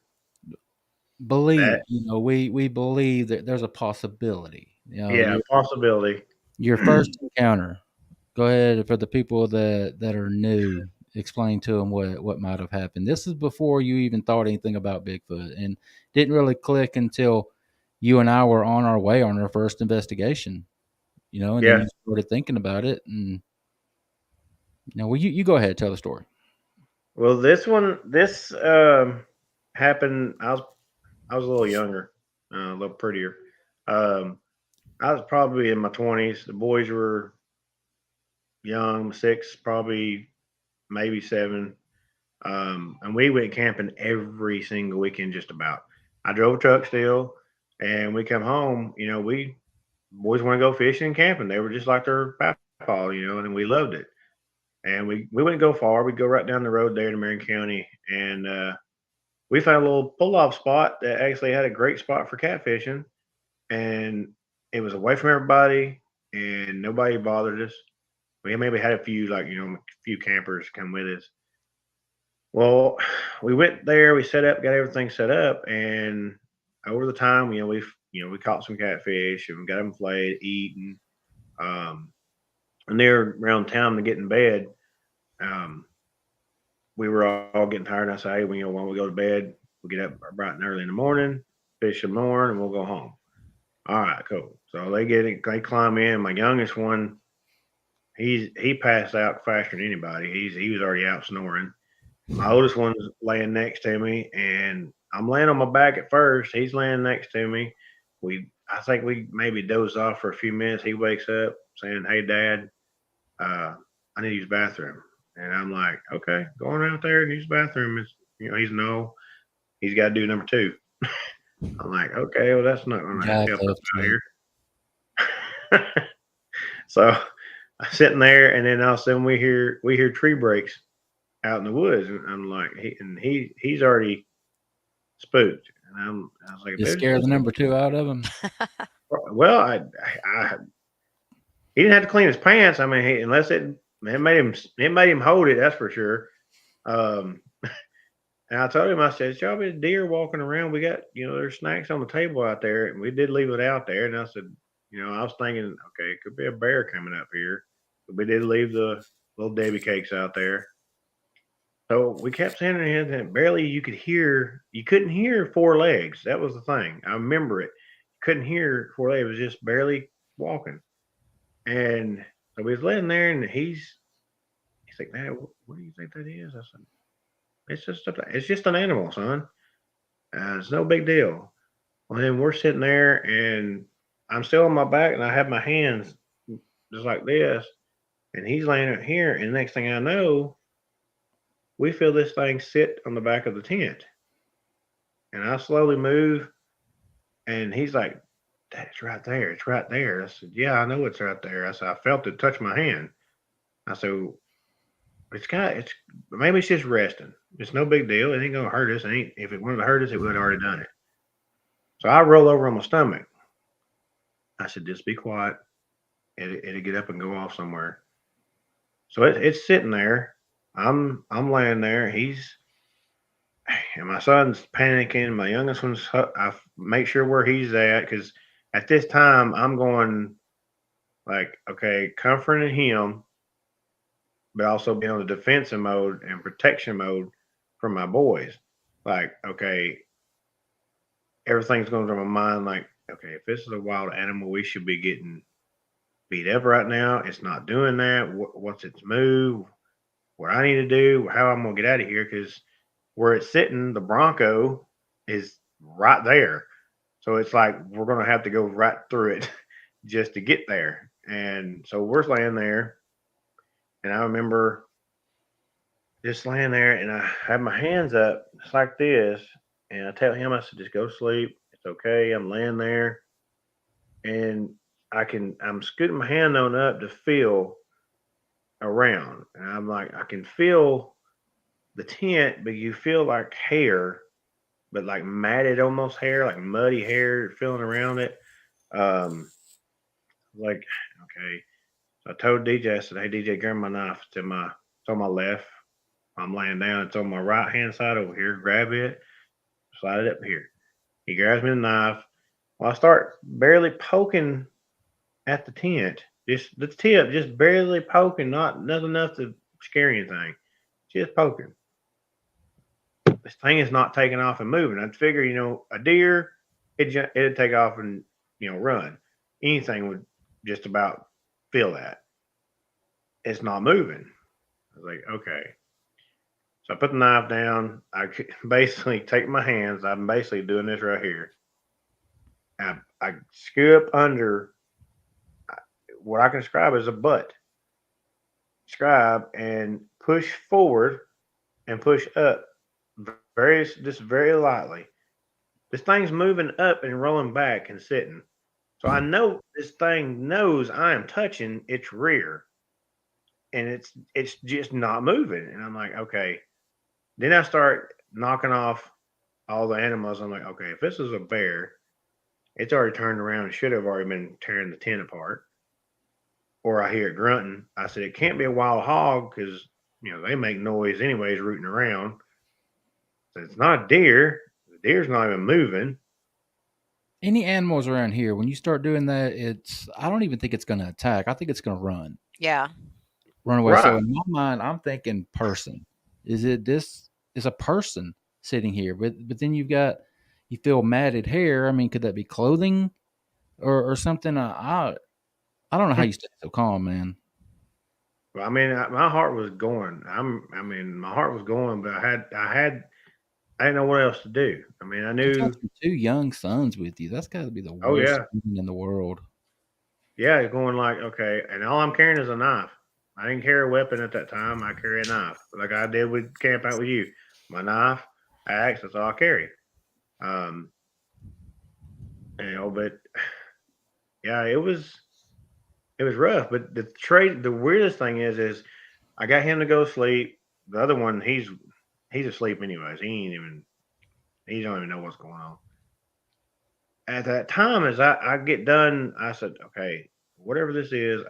Believe, That, we believe that there's a possibility. yeah, possibility. Your first encounter. Go ahead for the people that are new. Explain to them what might have happened. This is before you even thought anything about Bigfoot, and didn't really click until you and I were on our way on our first investigation. And then Yeah. you started thinking about it, and well, you go ahead, tell the story. Well, this happened. I was a little younger, a little prettier. Um, I was probably in my 20s. The boys were young, six, probably maybe seven. And we went camping every single weekend, just about. I drove a truck still, and we come home. We boys want to go fishing and camping. They were just like their papa, and we loved it. And we wouldn't go far. We'd go right down the road there to Marion County, and we found a little pull-off spot that actually had a great spot for catfishing, and it was away from everybody, and nobody bothered us. We maybe had a few, like a few campers come with us. Well, we went there, we set up, got everything set up, and over the time, we caught some catfish and we got them flayed, eaten. Um, and they're around town to get in bed. Um, we were all getting tired. And I said, "Hey, when we go to bed, we'll get up bright and early in the morning, fish some more, and we'll go home." All right, cool. So they climb in. My youngest one, he passed out faster than anybody. He was already out snoring. My oldest one's laying next to me, and I'm laying on my back at first. He's laying next to me. I think we maybe dozed off for a few minutes. He wakes up saying, "Hey, Dad, I need to use the bathroom." And I'm like, "Okay, going out there and use the bathroom is, he's got to do number two." I'm like, "Okay, well, that's not going to Yeah, help us tough out too. here." So sitting there, and then all of a sudden we hear tree breaks out in the woods, and I'm like, he's already spooked, and I was like, Just there's scare the number two out of him. well, I he didn't have to clean his pants. I mean, unless it made him hold it, that's for sure. Um, and I told him, I said, "Y'all be a deer walking around. We got, there's snacks on the table out there, and we did leave it out there." And I said, I was thinking, okay, it could be a bear coming up here, but we did leave the little Debbie cakes out there. So we kept saying to him that barely you couldn't hear four legs. That was the thing. I remember it. Couldn't hear four legs. It was just barely walking. And so we was laying there, and he's like, "Man, what do you think that is?" I said, it's just an animal, son. It's no big deal." Well, then we're sitting there, and I'm still on my back, and I have my hands just like this, and he's laying right here. And the next thing I know, we feel this thing sit on the back of the tent, and I slowly move, and he's like, "It's right there. It's right there." I said, "Yeah, I know it's right there." I said, "I felt it touch my hand." I said, it's maybe it's just resting. It's no big deal. It ain't gonna hurt us. If it wanted to hurt us, it would have already done it." So I roll over on my stomach. I said, "Just be quiet. It'll get up and go off somewhere." So it's sitting there. I'm laying there. And my son's panicking. My youngest one's, I make sure where he's at, because at this time I'm going like, okay, comforting him, but also be on the defensive mode and protection mode for my boys. Like, okay, everything's going through my mind. Like, okay, if this is a wild animal, we should be getting beat up right now. It's not doing that. What's its move? What I need to do? How I'm going to get out of here? Because where it's sitting, the Bronco is right there. So it's like we're going to have to go right through it just to get there. And so we're laying there. And I remember just laying there, and I have my hands up just like this. And I tell him, I said, "Just go to sleep. It's okay." I'm laying there, and I'm scooting my hand on up to feel around. And I'm like, I can feel the tent, but you feel like hair, but like matted almost hair, like muddy hair feeling around it. Like, okay. So I told DJ, I said, "Hey DJ, grab my knife. It's on my left. I'm laying down. It's on my right hand side over here. Grab it, slide it up here." He grabs me the knife. Well, I start barely poking at the tent. Just the tip, just barely poking, nothing enough to scare anything. Just poking. This thing is not taking off and moving. I'd figure, a deer, it'd take off and run. Anything would just about feel that. It's not moving. I was like, okay. So I put the knife down. I basically take my hands. I'm basically doing this right here. I scoop under what I can describe as a butt. Describe and push forward and push up very lightly. This thing's moving up and rolling back and sitting. So I know this thing knows I am touching its rear, and it's just not moving. And I'm like, okay. Then I start knocking off all the animals. I'm like, okay, if this is a bear, it's already turned around and should have already been tearing the tent apart. Or I hear it grunting. I said, it can't be a wild hog, because they make noise anyways rooting around. So it's not a deer. The deer's not even moving. Any animals around here, when you start doing that, I don't even think it's going to attack. I think it's going to run. Yeah. Run away. Right. So in my mind, I'm thinking person. Is a person sitting here? But then you feel matted hair. I mean, could that be clothing or something? I don't know how you stay so calm, man. Well, I mean, my heart was going. My heart was going, but I didn't know what else to do. I mean, I You got knew. your two young sons with you. That's got to be the Oh worst yeah, feeling in the world. yeah. Going like, okay, and all I'm carrying is a knife. I didn't carry a weapon at that time. I carry a knife, like I did with camp out with you. My knife, axe. That's all I carry. But yeah, it was It was rough, but the weirdest thing is I got him to go sleep. The other one, he's asleep anyways. He don't even know what's going on. At that time, as I get done, I said, okay, whatever this is,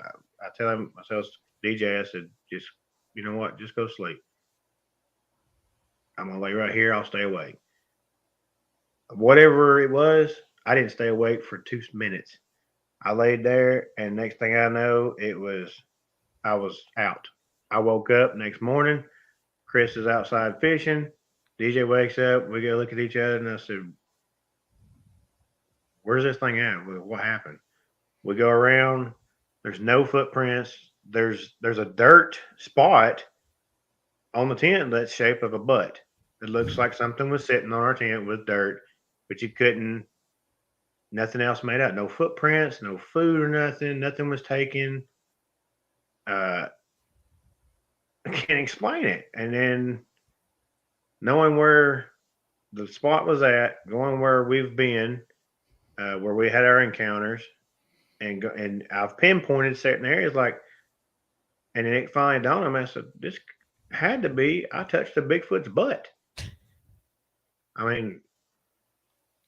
I tell him myself, DJ, I said, just you know what, just go sleep. I'm gonna lay right here. I'll stay awake. Whatever it was, I didn't stay awake for 2 minutes. I laid there, and next thing I know, I was out. I woke up next morning. Chris is outside fishing. DJ wakes up. We go look at each other, and I said, "Where's this thing at? What happened?" We go around. There's no footprints. There's a dirt spot on the tent that's shaped of a butt. It looks like something was sitting on our tent with dirt, but you couldn't. Nothing else made out. No footprints. No food or nothing. Nothing was taken. I can't explain it. And then knowing where the spot was at, going where we've been, where we had our encounters, and I've pinpointed certain areas and then it finally dawned on me. I said, "This had to be. I touched a Bigfoot's butt." I mean,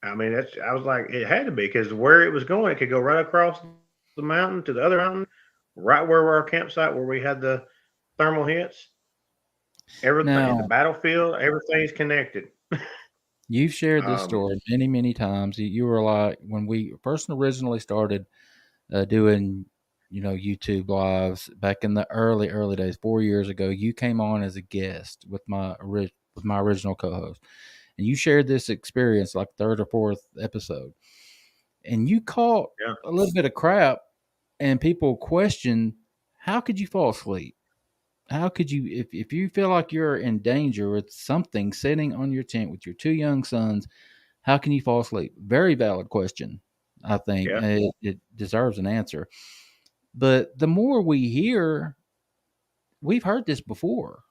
that's. I was like, it had to be because where it was going, it could go right across the mountain to the other mountain, right where our campsite, where we had the thermal hits. Everything, the battlefield, everything's connected. You've shared this story many, many times. You were like, when we first originally started doing, YouTube lives back in the early days, 4 years ago, you came on as a guest with my original co-host, and you shared this experience like third or fourth episode, and you caught a little bit of crap, and people questioned, how could you fall asleep? How could you, if you feel like you're in danger with something sitting on your tent with your two young sons, how can you fall asleep? Very valid question. I think it deserves an answer. But the more we hear, we've heard this before.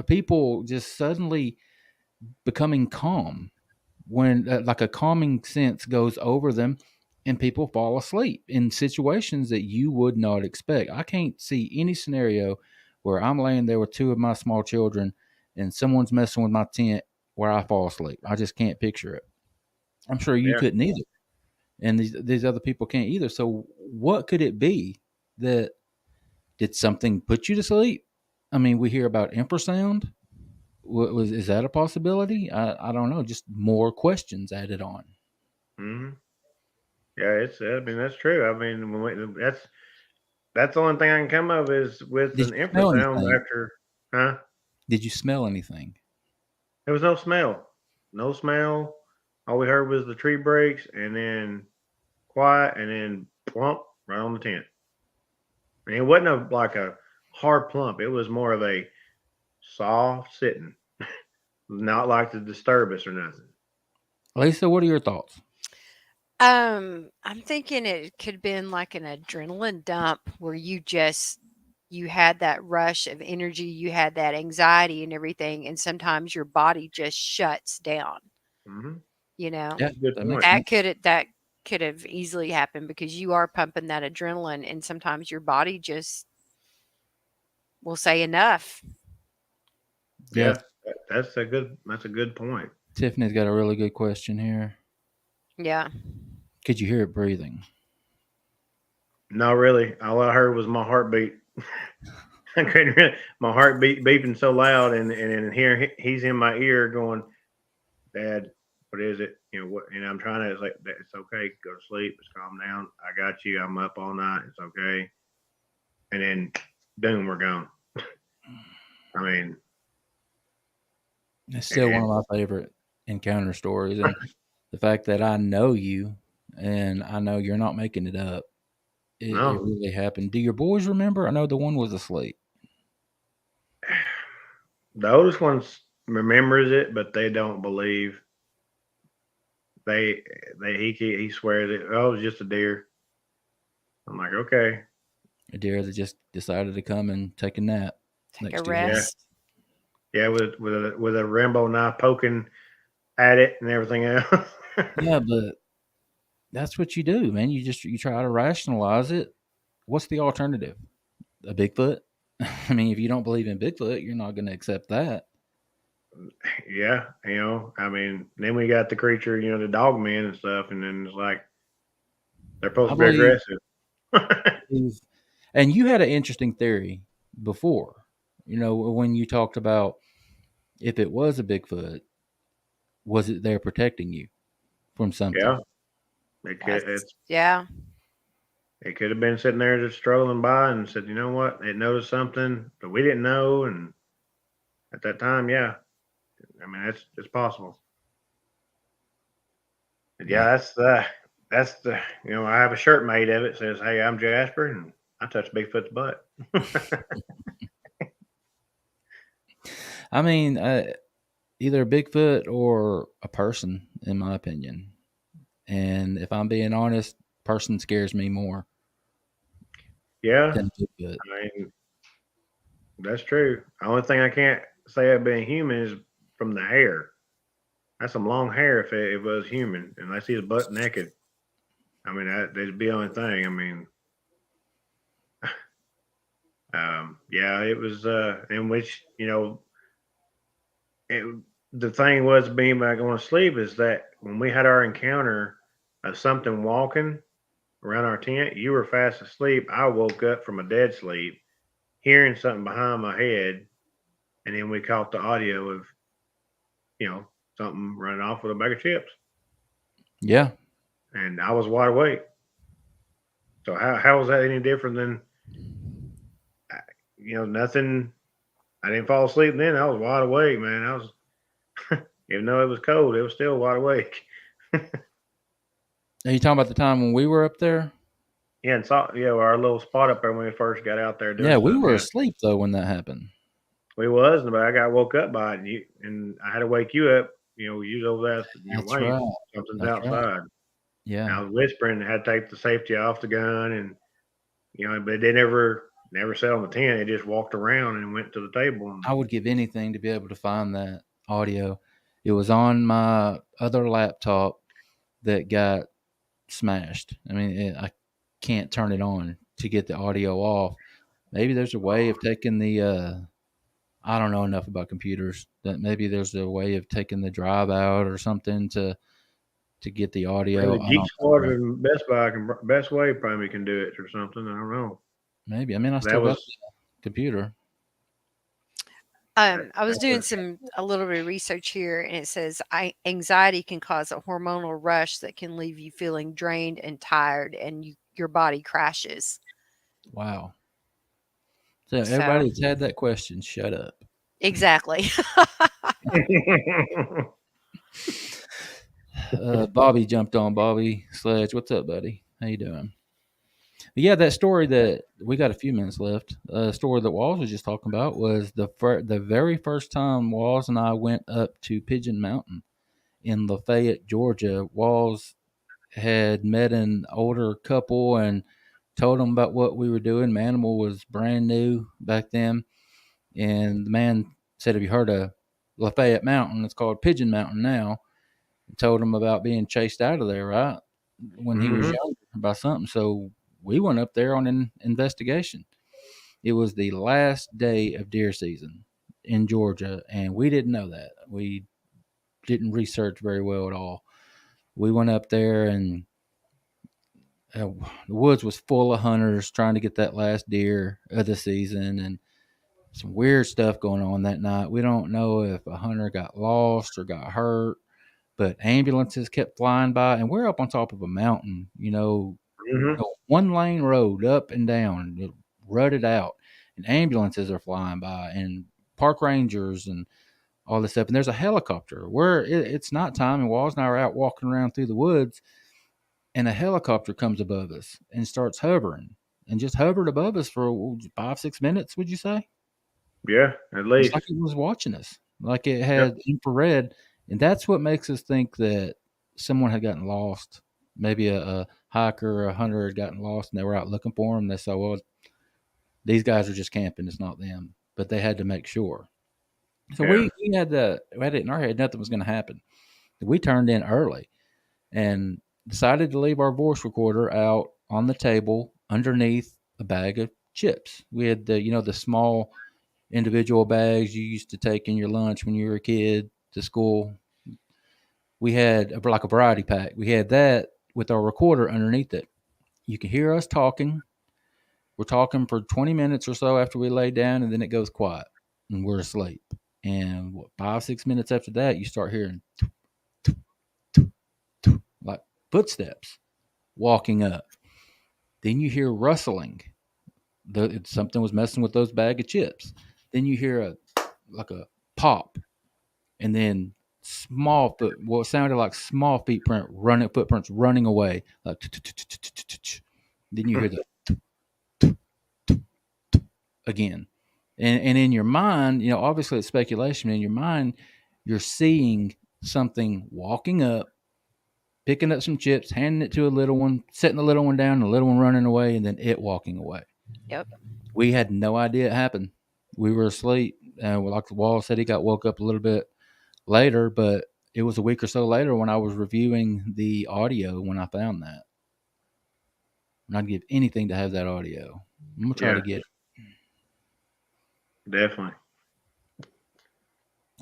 People just suddenly becoming calm when like a calming sense goes over them, and people fall asleep in situations that you would not expect. I can't see any scenario where I'm laying there with two of my small children and someone's messing with my tent where I fall asleep. I just can't picture it. I'm sure you couldn't either. And these other people can't either. So what could it be that did something put you to sleep? I mean, we hear about infrasound. Is that a possibility? I don't know. Just more questions added on. Mm-hmm. Yeah, that's true. I mean, that's the only thing I can come up is with an infrasound after, huh? Did you smell anything? There was no smell. No smell. All we heard was the tree breaks and then quiet and then plump right on the tent. And it wasn't like a hard plump. It was more of a soft sitting, not like to disturb us or nothing. Lisa, what are your thoughts? I'm thinking it could have been like an adrenaline dump where you had that rush of energy, you had that anxiety and everything, and sometimes your body just shuts down. Mm-hmm. Yeah, good point. That could have easily happened because you are pumping that adrenaline, and sometimes your body just will say enough. Yeah, that's a good point. Tiffany's got a really good question here. Yeah. Could you hear it breathing? No, really. All I heard was my heartbeat. I couldn't really, my heartbeat beeping so loud, and here he's in my ear going, "Dad, what is it? What?" And I'm trying to. It's like, it's okay. Go to sleep. Just calm down. I got you. I'm up all night. It's okay. And then, boom, we're gone. I mean, it's still one of my favorite encounter stories, and the fact that I know you and I know you're not making it up. It really happened. Do your boys remember? I know the one was asleep. The oldest one remembers it, but they don't believe. He swears it. Oh, it was just a deer. I'm like, okay. A deer that just decided to come and take a nap. Take a rest. Yeah, with a Rambo knife poking at it and everything else. Yeah, but that's what you do, man. You try to rationalize it. what's the alternative? A Bigfoot? I mean, if you don't believe in Bigfoot, you're not going to accept that. Yeah, I mean, then we got the creature, the dog man and stuff, and then it's like they're supposed I to be believe, aggressive. and you had an interesting theory before, when you talked about if it was a Bigfoot, was it there protecting you from something? Yeah, Yeah. it could have been sitting there just strolling by and said, you know what, it noticed something that we didn't know, and at that time, yeah, I mean it's possible. And yeah, that's the I have a shirt made of it. Says, "Hey, I'm Jasper, and I touch Bigfoot's butt." I mean, either a Bigfoot or a person, in my opinion. And if I'm being honest, person scares me more Yeah, than Bigfoot. I mean that's true. The only thing I can't say about being human is from the hair. That's some long hair if it was human, unless he was butt naked. I mean, that'd be the only thing. I mean, yeah, it was in which the thing was being back going to sleep is that when we had our encounter of something walking around our tent, you were fast asleep. I woke up from a dead sleep, hearing something behind my head, and then we caught the audio of something running off with a bag of chips. Yeah. And I was wide awake. So how was that any different than nothing? I didn't fall asleep then. I was wide awake, man. I was even though it was cold, it was still wide awake. Are you talking about the time when we were up there? Yeah, and our little spot up there when we first got out there. Yeah, we were asleep though when that happened. We was, but I got woke up by it, and I had to wake you up. You was over there. That's Wayne, right. something's That's outside. right. Yeah, and I was whispering. I had to take the safety off the gun, and but they never sat on the tent. They just walked around and went to the table. I would give anything to be able to find that audio. It was on my other laptop that got smashed. I mean, I can't turn it on to get the audio off. Maybe there's a way of taking the I don't know enough about computers that maybe there's a way of taking the drive out or something to get the audio. Maybe Geek Squad and Best Way probably can do it or something. I don't know. Maybe. I mean, I still got the computer. I was doing a little bit of research here, and it says anxiety can cause a hormonal rush that can leave you feeling drained and tired, and your body crashes. Wow. So everybody that's had that question, shut up. Exactly. Bobby jumped on. Bobby Sledge, what's up, buddy? How you doing? Yeah, that story that we got a few minutes left. Story that Walls was just talking about was the very first time Walls and I went up to Pigeon Mountain in Lafayette, Georgia. Walls had met an older couple and told them about what we were doing. Mannimal was brand new back then, and the man said, "Have you heard of Lafayette Mountain? It's called Pigeon Mountain now." And told him about being chased out of there, right, when he was younger by something. So we went up there on an investigation. It was the last day of deer season in Georgia, and we didn't know that. We didn't research very well at all. We went up there, and the woods was full of hunters trying to get that last deer of the season, and some weird stuff going on that night. We don't know if a hunter got lost or got hurt, but ambulances kept flying by, and we're up on top of a mountain, one lane road up and down, rutted out, and ambulances are flying by, and park rangers and all this stuff. And there's a helicopter where it's nighttime, and Walls and I are out walking around through the woods, and a helicopter comes above us and starts hovering, and just hovered above us for 5-6 minutes. Would you say? Yeah, at least. It's like it was watching us, like it had infrared, and that's what makes us think that someone had gotten lost. Maybe a hiker or a hunter had gotten lost, and they were out looking for them. They said, "Well, these guys are just camping. It's not them," but they had to make sure. So we had it in our head nothing was going to happen. We turned in early and decided to leave our voice recorder out on the table underneath a bag of chips. We had the small individual bags you used to take in your lunch when you were a kid to school. We had like a variety pack. We had that with our recorder underneath it. You can hear us talking. We're talking for 20 minutes or so after we lay down, and then it goes quiet and we're asleep. And 5-6 minutes after that, you start hearing like footsteps walking up. Then you hear rustling. Something was messing with those bag of chips. Then you hear a pop, and then what sounded like small footprints running away. Like then you hear the again, and in your mind, obviously it's speculation. In your mind, you're seeing something walking up, picking up some chips, handing it to a little one, setting the little one down, the little one running away, and then it walking away. Yep. We had no idea it happened. We were asleep. Like the wall said, he got woke up a little bit later, but it was a week or so later when I was reviewing the audio when I found that. And I'd give anything to have that audio. I'm going to try to get it. Definitely.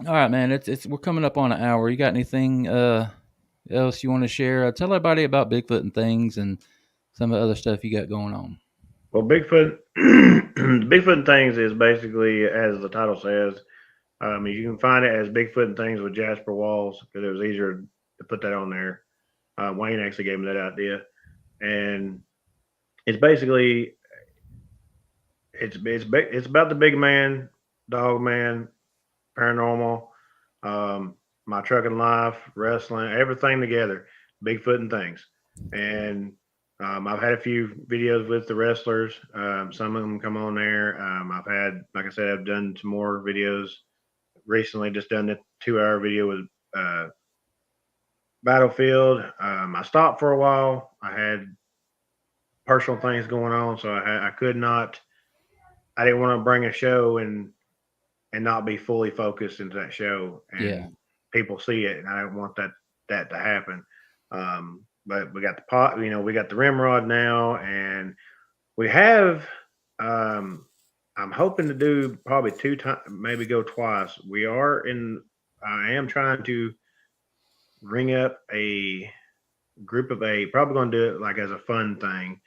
All right, man. We're coming up on an hour. You got anything else you want to share? Tell everybody about Bigfoot and things and some of the other stuff you got going on. Well, Bigfoot, Bigfoot and Things is basically, as the title says, you can find it as Bigfoot and Things with Jasper Walls because it was easier to put that on there. Wayne actually gave me that idea, and it's basically it's about the big man, dog man, paranormal, my trucking life, wrestling, everything together, Bigfoot and Things, and I've had a few videos with the wrestlers. Some of them come on there. I've had, like I said, I've done some more videos recently. Just done the 2-hour video with Battlefield. I stopped for a while. I had personal things going on, so I could not. I didn't want to bring a show and not be fully focused into that show, and people see it, and I don't want that to happen. But we got the pot, we got the rim rod now, and we have. I'm hoping to do probably 2 times, maybe go twice. I am trying to ring up a group of 8. Probably going to do it like as a fun thing.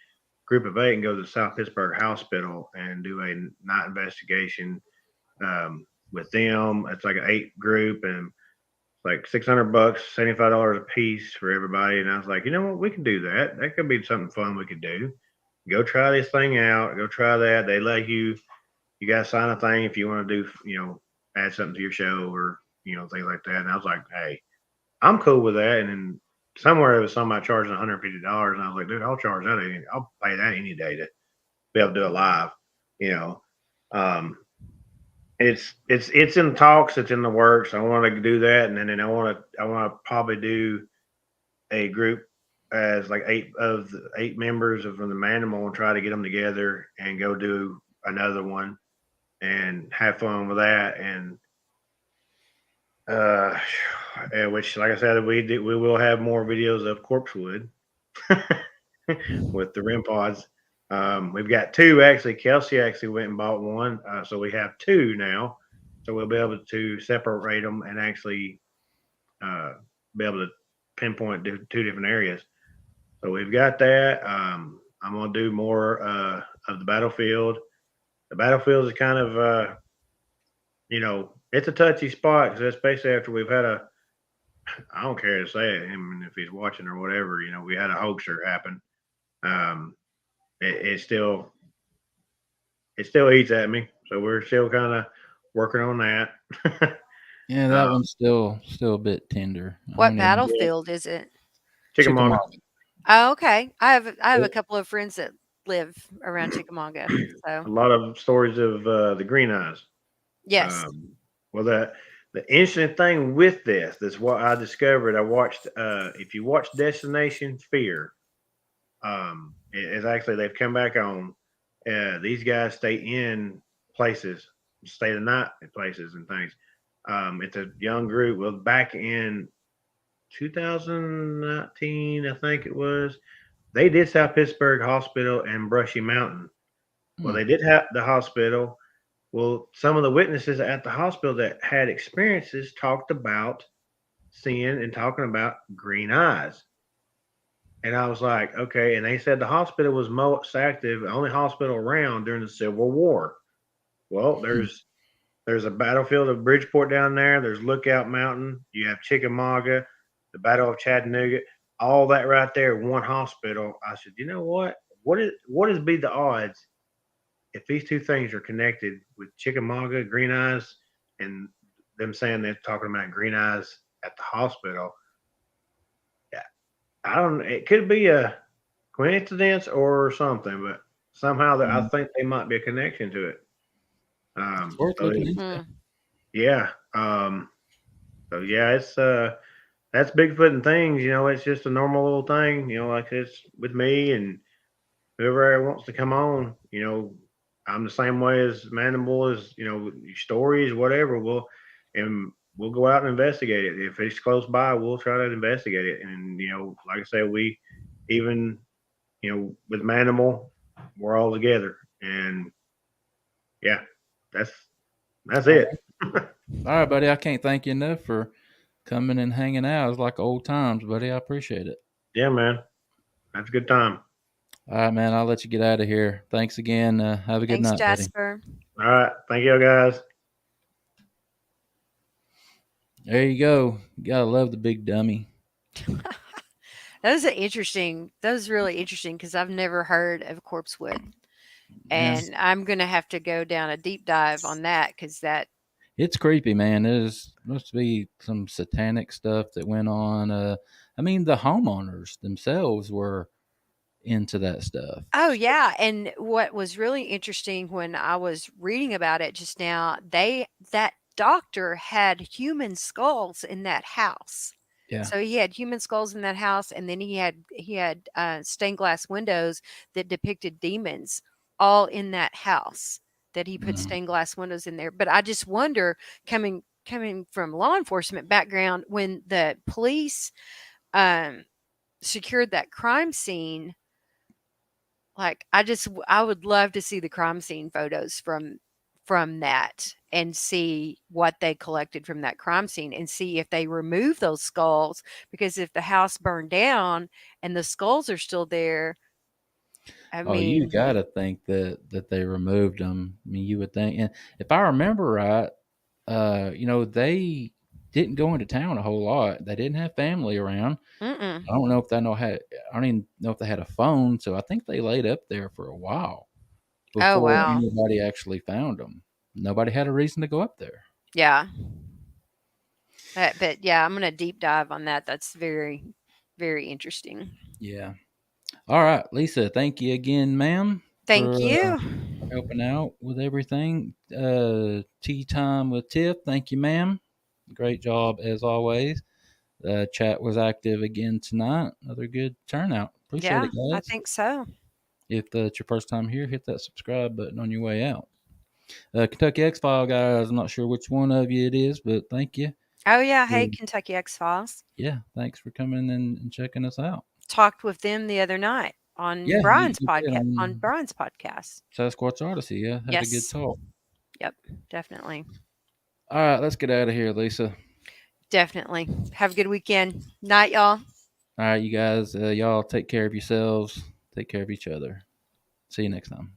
Group of 8 and go to the South Pittsburgh Hospital and do a night investigation with them. It's like an 8 group, and like $600, $75 a piece for everybody. And I was like, you know what, we can do that. That could be something fun we could do. Go try this thing out. Go try that. They let you got to sign a thing if you want to do, add something to your show or, things like that. And I was like, hey, I'm cool with that. And then somewhere it was somebody charging $150. And I was like, dude, I'll charge that. I'll pay that any day to be able to do it live, It's in talks. It's in the works. I want to do that, and then I want to probably do a group as like 8 members from the Mannimal and try to get them together and go do another one and have fun with that. And which, like I said, we will have more videos of Corpsewood with the REM pods. We've got 2 actually. Kelsey actually went and bought one, so we have 2 now. So we'll be able to separate them and actually be able to pinpoint 2 different areas. So we've got that. I'm going to do more of the Battlefield. The Battlefield is kind of, it's a touchy spot because especially after we've had I don't care to say it, him if he's watching or whatever, we had a hoaxer happen. It still eats at me. So we're still kind of working on that. Yeah, that one's still a bit tender. What battlefield is it? Chickamauga. Oh, okay. I have a couple of friends that live around Chickamauga. So a lot of stories of the green eyes. Yes. Well, the interesting thing with that's what I discovered. I watched. If you watch Destination Fear, it's actually they've come back on. These guys stay in places, stay the night in places and things. It's a young group. Well, back in 2019, I think it was, they did South Pittsburgh Hospital and Brushy Mountain. Well, they did have the hospital. Well, some of the witnesses at the hospital that had experiences talked about seeing and talking about green eyes. And I was like, okay. And they said the hospital was most active, the only hospital around during the Civil War. Well, there's a battlefield of Bridgeport down there. There's Lookout Mountain. You have Chickamauga, the Battle of Chattanooga, all that right there, one hospital. I said, you know what? What is be the odds if these two things are connected with Chickamauga, Green Eyes, and them saying they're talking about Green Eyes at the hospital? Yeah, I don't. It could be a coincidence or something, but somehow that I think they might be a connection to it. It's worth looking into. Yeah. So yeah, it's that's Bigfoot and things. It's just a normal little thing. Like it's with me and whoever wants to come on. I'm the same way as Mannimal is. Stories, whatever. We'll go out and investigate it. If it's close by, we'll try to investigate it. And like I said, we even with Mannimal, we're all together. And yeah, that's it. All right, buddy. I can't thank you enough for coming and hanging out. It's like old times, buddy. I appreciate it. Yeah, man. That's a good time. All right, man. I'll let you get out of here. Thanks again. Have a good night, Jasper. Buddy. All right. Thank you, guys. There you go. You gotta love the big dummy. That was really interesting because I've never heard of corpsewood. And I'm going to have to go down a deep dive on that because it's creepy, man. There's must be some satanic stuff that went on. I mean, the homeowners themselves were into that stuff. Oh, yeah. And what was really interesting when I was reading about it just now, that doctor had human skulls in that house. Yeah. So he had human skulls in that house, and then he had stained glass windows that depicted demons all in that house that he put stained glass windows in there. But I just wonder, coming from law enforcement background, when the police secured that crime scene, like I would love to see the crime scene photos from that and see what they collected from that crime scene and see if they remove those skulls, because if the house burned down and the skulls are still there, I mean, you gotta think that they removed them. I mean, you would think, and if I remember right, they didn't go into town a whole lot. They didn't have family around. I don't know if I don't even know if they had a phone. So I think they laid up there for a while before anybody actually found them. Nobody had a reason to go up there. Yeah. But yeah, I'm going to deep dive on that. That's very, very interesting. Yeah. All right, Lisa, thank you again, ma'am. Thank you for helping out with everything. Tea time with Tiff. Thank you, ma'am. Great job as always. Chat was active again tonight. Another good turnout. Appreciate it, guys. I think so. If it's your first time here, hit that subscribe button on your way out. Kentucky X-File, guys. I'm not sure which one of you it is, but thank you. Oh, yeah. Hey, Kentucky X-Files. Yeah, thanks for coming and checking us out. Talked with them the other night on Brian's podcast. On Brian's podcast. Sasquatch Odyssey, yeah. Had a good talk. Yep, definitely. All right, let's get out of here, Lisa. Definitely. Have a good weekend. Night, y'all. All right, you guys. Y'all take care of yourselves. Take care of each other. See you next time.